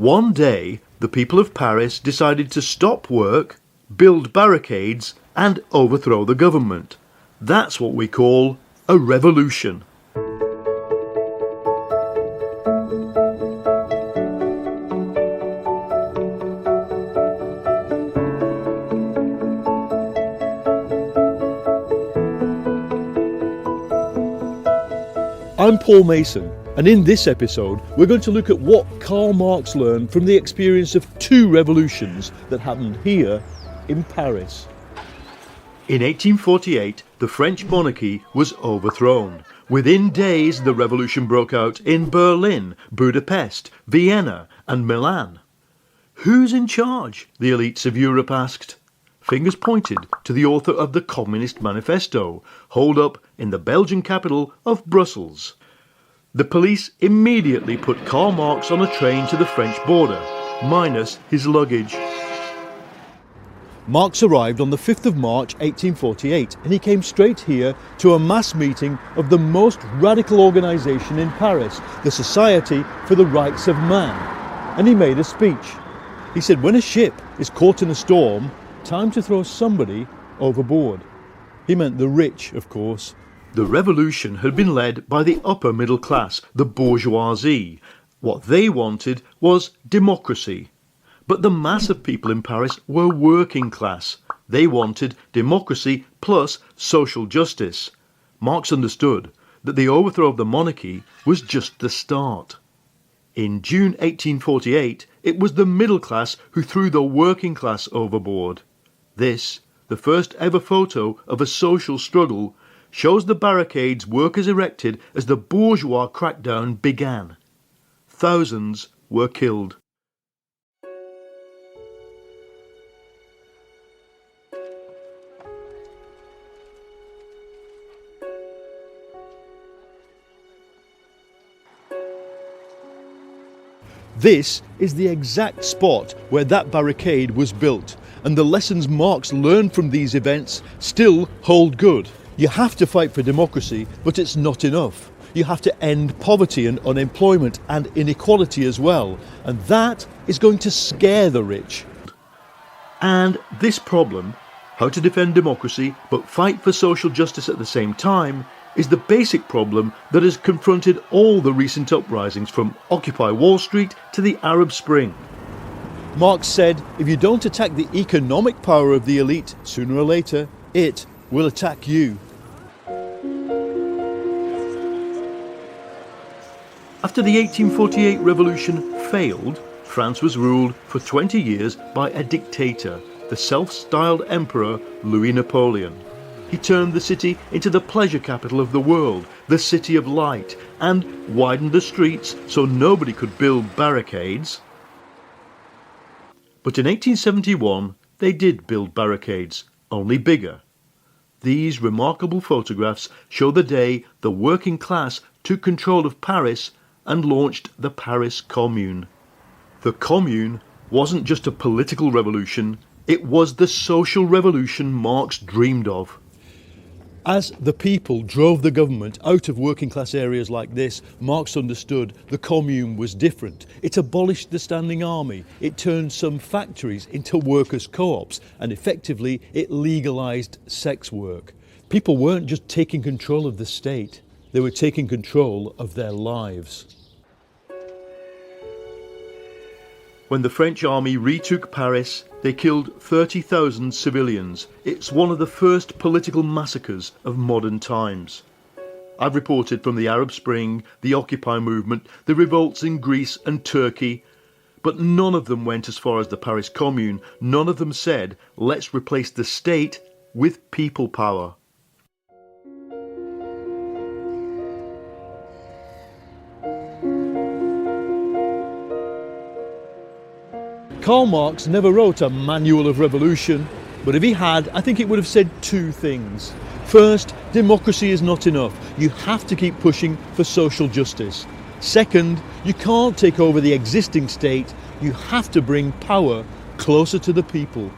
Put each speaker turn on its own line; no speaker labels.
One day, the people of Paris decided to stop work, build barricades, and overthrow the government. That's what we call a revolution. I'm Paul Mason, and in this episode we're going to look at what Karl Marx learned from the experience of two revolutions that happened here in Paris. In 1848, the French monarchy was overthrown. Within days, the revolution broke out in Berlin, Budapest, Vienna and Milan. Who's in charge? The elites of Europe asked. Fingers pointed to the author of the Communist Manifesto, holed up in the Belgian capital of Brussels. The police immediately put Karl Marx on a train to the French border, minus his luggage. Marx arrived on the 5th of March 1848 and he came straight here to a mass meeting of the most radical organisation in Paris, the Society for the Rights of Man. And he made a speech. He said, when a ship is caught in a storm, time to throw somebody overboard. He meant the rich, of course. The revolution had been led by the upper middle class, the bourgeoisie. What they wanted was democracy. But the mass of people in Paris were working class. They wanted democracy plus social justice. Marx understood that the overthrow of the monarchy was just the start. In June 1848, it was the middle class who threw the working class overboard. This, the first ever photo of a social struggle, shows the barricades workers erected as the bourgeois crackdown began. Thousands were killed. This is the exact spot where that barricade was built, and the lessons Marx learned from these events still hold good. You have to fight for democracy, but it's not enough. You have to end poverty and unemployment and inequality as well, and that is going to scare the rich. And this problem, how to defend democracy but fight for social justice at the same time, is the basic problem that has confronted all the recent uprisings from Occupy Wall Street to the Arab Spring. Marx said, if you don't attack the economic power of the elite, sooner or later, it will attack you. After the 1848 revolution failed, France was ruled for 20 years by a dictator, the self-styled Emperor Louis Napoleon. He turned the city into the pleasure capital of the world, the city of light, and widened the streets so nobody could build barricades. But in 1871, they did build barricades, only bigger. These remarkable photographs show the day the working class took control of Paris and launched the Paris Commune. The Commune wasn't just a political revolution, it was the social revolution Marx dreamed of. As the people drove the government out of working class areas like this, Marx understood the Commune was different. It abolished the standing army, it turned some factories into workers' co-ops, and effectively it legalised sex work. People weren't just taking control of the state, they were taking control of their lives. When the French army retook Paris, they killed 30,000 civilians. It's one of the first political massacres of modern times. I've reported from the Arab Spring, the Occupy movement, the revolts in Greece and Turkey, but none of them went as far as the Paris Commune. None of them said, let's replace the state with people power. Karl Marx never wrote a manual of revolution, but if he had, I think it would have said two things. First, democracy is not enough. You have to keep pushing for social justice. Second, you can't take over the existing state. You have to bring power closer to the people.